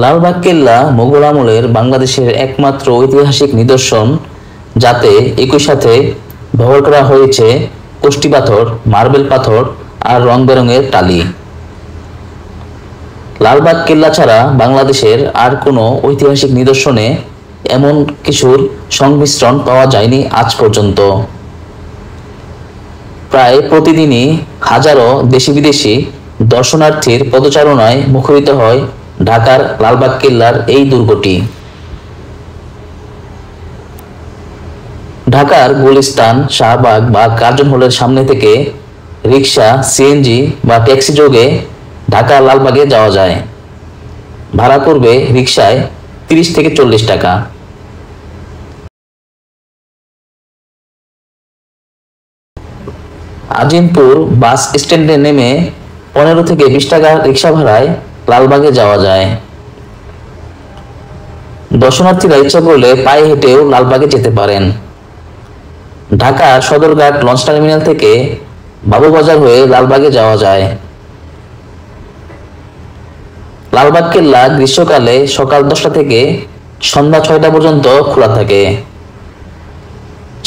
লালবাগ কেল্লা মুঘল আমলের বাংলাদেশের একমাত্র ঐতিহাসিক নিদর্শন, যাতে একই সাথে ব্যবহার করা হয়েছে কষ্টি পাথর, মার্বেল পাথর আর রং বেরঙের টালি। লালবাগ কেল্লা ছাড়া বাংলাদেশের আর কোনো ঐতিহাসিক নিদর্শনে এমন কিছুর সংমিশ্রণ পাওয়া যায়নি আজ পর্যন্ত। প্রায় প্রতিদিনই হাজারো দেশি বিদেশি দর্শনার্থীর পদচারণায় মুখরিত হয় ঢাকার লালবাগ কেল্লার এই দুর্গটি। ঢাকার গুলিস্তান, শাহবাগ বা কার্জন হলের সামনে থেকে রিক্সা, সিএনজি বা ট্যাক্সি যোগে ঢাকা লালবাগে যাওয়া যায়। ভাড়া পড়বে রিক্সায় 30 থেকে 40 টাকা। আজিমপুর বাস স্ট্যান্ডে নেমে 15 থেকে 20 টাকা রিক্সা ভাড়ায় লালবাগে যাওয়া যায়। দর্শনার্থীরা ইচ্ছা করলে পায়ে হেঁটেও লালবাগে যেতে পারেন। ঢাকা সদরঘাট লঞ্চ টার্মিনাল থেকে বাবুবাজার হয়ে লালবাগে যাওয়া যায়। লালবাগ কেল্লা গ্রীষ্মকালে সকাল 10টা থেকে সন্ধ্যা 6টা পর্যন্ত খোলা থাকে।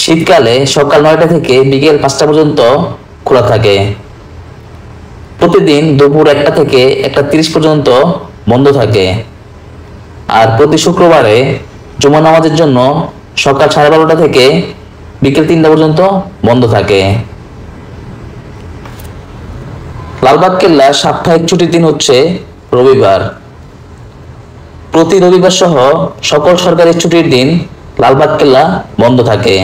শীতকালে সকাল 9টা থেকে বিকেল 5টা পর্যন্ত খোলা থাকে। প্রতিদিন দুপুর 1টা থেকে 1টা 30 পর্যন্ত বন্ধ থাকে। আর প্রতি শুক্রবারে জুমা নামাজের জন্য সকাল 12:30 থেকে বিকেল 3টা পর্যন্ত বন্ধ থাকে। লালবাগ কেল্লার সাপ্তাহিক ছুটির দিন হচ্ছে রবিবার। প্রতি রবিবার সহ সকল সরকারি ছুটির দিন লালবাগ কেল্লা বন্ধ থাকে।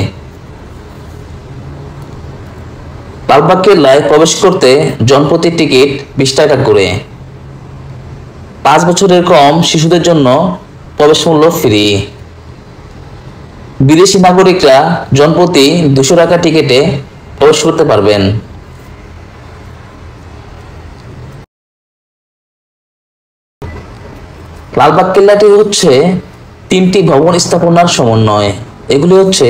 লালবাগ কেল্লায় প্রবেশ করতে জনপ্রতি টিকিট 20 টাকা করে। 5 বছরের কম শিশুদের জন্য প্রবেশ মূল্য ফ্রি। বিদেশি নাগরিকরা জনপ্রতি 200 টাকা টিকিটে প্রবেশ করতে পারবেন। লালবাগ কেল্লাটি হচ্ছে 3টি ভবন স্থাপনার সমন্বয়। এগুলি হচ্ছে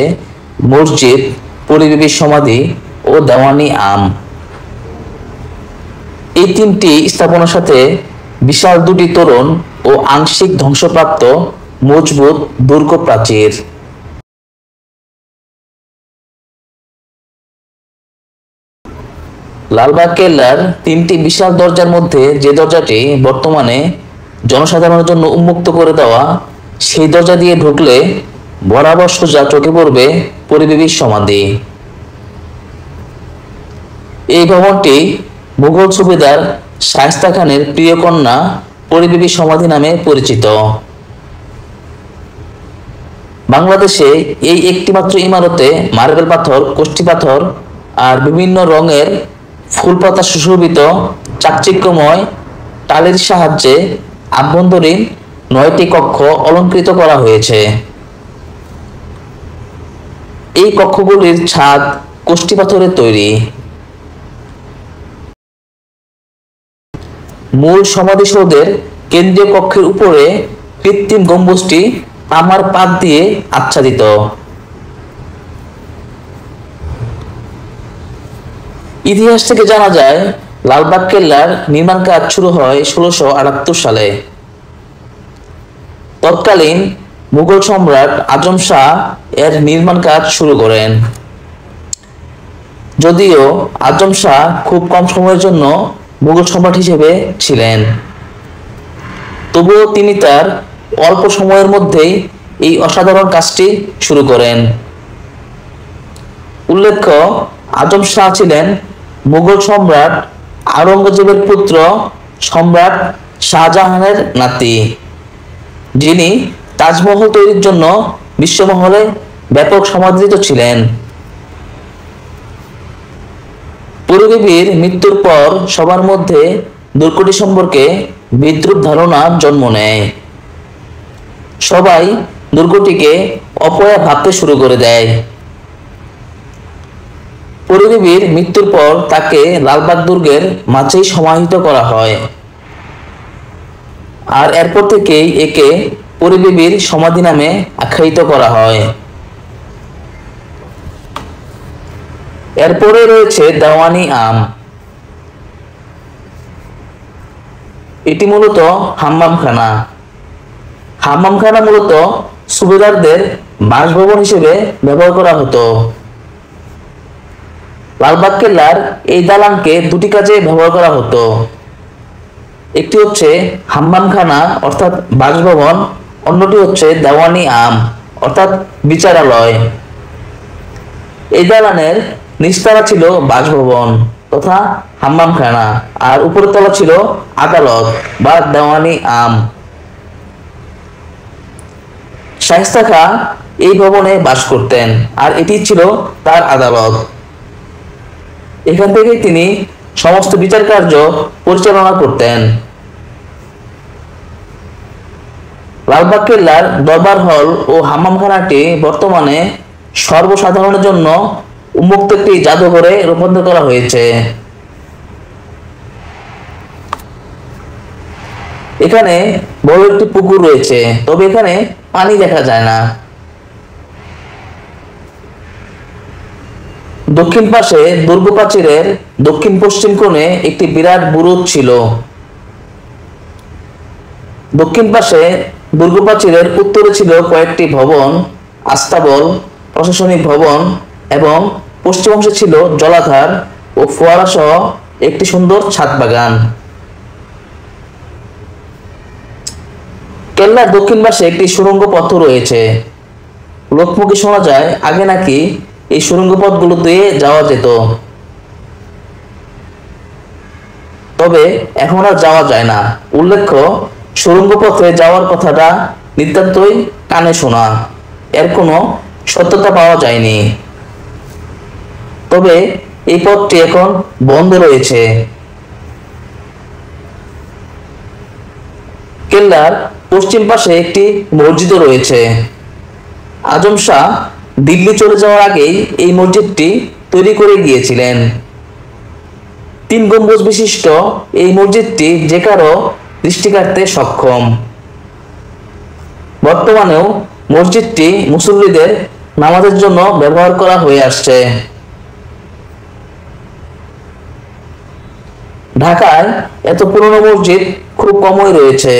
মসজিদ, পরিবিবির সমাধি ও দেওয়ানি আম। এই 3টি স্থাপনার সাথে বিশাল 2টি তোরণ ও আংশিক ধ্বংসপ্রাপ্ত মজবুত দুর্গ প্রাচীর। লালবাগ কেল্লার 3টি বিশাল দরজার মধ্যে যে দরজাটি বর্তমানে জনসাধারণের জন্য উন্মুক্ত করে দেওয়া, সেই দরজা দিয়ে ঢুকলে বরাবর সোজা চোখে পড়বে পরিবিবির সমাধি। এই ভবনটি মুঘল সুবেদার শায়েস্তা খানের প্রিয় কন্যা পরিবিবির সমাধি নামে পরিচিত। বাংলাদেশে এই একটিমাত্র ইমারতে মার্বেল পাথর, কষ্টি পাথর আর বিভিন্ন রঙের ফুলপাতা সুশোভিত চাকচিক্যময় টালির সাহায্যে আভ্যন্তরীণ 9টি কক্ষ অলংকৃত করা হয়েছে। এই কক্ষগুলির ছাদ কষ্টি পাথরের তৈরি। মূল সমাধিসৌধের কেন্দ্রীয় কক্ষের উপরে কৃত্রিম গম্বুজটি তামার পাত দিয়ে আচ্ছাদিত। ইতিহাস থেকে জানা যায়, লালবাগ কেল্লার নির্মাণ কাজ শুরু হয় 1678 সালে। তৎকালীন মুঘল সম্রাট আজম শাহ এর নির্মাণ কাজ শুরু করেন। যদিও আজম শাহ খুব কম সময়ের জন্য মুঘল সম্রাট হিসেবে ছিলেন, তবুও তিনি তার অল্প সময়ের মধ্যেই এই অসাধারণ কাজটি শুরু করেন। উল্লেখ্য, আজম শাহ ছিলেন মুঘল সম্রাট আওরঙ্গজেবের পুত্র সম্রাট শাহজাহানের নাতি, যিনি তাজমহল তৈরির জন্য বিশ্বমহলে ব্যাপক সমাদৃত ছিলেন। পরিবিবির মৃত্যুর পর সবার মধ্যে দুর্গটি সম্পর্কে বিদ্রূপ ধারণা জন্ম নেয়। সবাই দুর্গটিকে অপয়া ভাবতে শুরু করে দেয়। পরিবিবির মৃত্যুর পর তাকে লালবাগ দুর্গের মাঝেই সমাহিত করা হয়। আর এরপর থেকেই একে পরিবিবির সমাধি নামে আখ্যায়িত করা হয়। এরপরে রয়েছে দেওয়ানি আম। এটি মূলত হাম্মামখানা। হাম্মামখানা মূলত সুবেদারদের বাসভবন হিসেবে ব্যবহার করা হতো। লালবাগ কেল্লার এই দালানকে দুটি কাজে ব্যবহার করা হতো। একটি হচ্ছে হাম্মামখানা অর্থাৎ বাসভবন, অন্যটি হচ্ছে দেওয়ানি আম অর্থাৎ বিচারালয়। এই দালানের নিচতলা ছিল বাসভবন তথা হাম্মামখানা আর উপরের তলা ছিল আদালত বা দেওয়ানি আম। শায়েস্তা খাঁ এই ভবনে বাস করতেন আর এটি ছিল তার আদালত। এখান থেকে তিনি সমস্ত বিচার কার্য পরিচালনা করতেন। লালবাগ কেল্লার দরবার হল ও হাম্মামখানাটি বর্তমানে সর্বসাধারণের জন্য উন্মুক্ত একটি জাদুঘরে রূপান্তর করা হয়েছে। এখানে বড় একটি পুকুর রয়েছে, তবে এখানে পানি দেখা যায় না। দক্ষিণ পাশে দুর্গ প্রাচীরের দক্ষিণ পশ্চিম কোণে একটি বিরাট বুরুজ ছিল। দক্ষিণ পাশে দুর্গ প্রাচীরের উত্তরে ছিল কয়েকটি ভবন, আস্তাবল, প্রশাসনিক ভবন এবং পশ্চিম অংশে ছিল জলাধার ও ফোয়ারা সহ একটি সুন্দর ছাদ বাগান। কেল্লার দক্ষিণ পাশে একটি সুড়ঙ্গ পথ রয়েছে। লোকমুখে শোনা যায় আগে নাকি এই সুড়ঙ্গ পথগুলো দিয়ে যাওয়া যেত, তবে এখন আর যাওয়া যায় না। উল্লেখ্য, সুড়ঙ্গ পথে যাওয়ার কথাটা নিতান্তই কানে শোনা, এর কোনো সত্যতা পাওয়া যায়নি। তবে এই পথটি এখন বন্ধ রয়েছে। কেল্লার পশ্চিম পাশে একটি মসজিদও রয়েছে। আজম শাহ দিল্লি চলে যাওয়ার আগেই এই মসজিদটি তৈরি করে গিয়েছিলেন। 3 গম্বুজ বিশিষ্ট এই মসজিদটি যে কারো দৃষ্টি কাটতে সক্ষম। বর্তমানেও মসজিদটি মুসল্লিদের নামাজের জন্য ব্যবহার করা হয়ে আসছে। ঢাকায় এত পুরনো মসজিদ খুব কমই রয়েছে।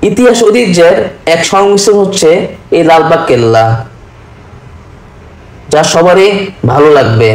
ইতিহাস ঐতিহ্যের এক সংমিশ্রণ হচ্ছে এই লালবাগ কেল্লা, যা সবারই ভালো লাগবে।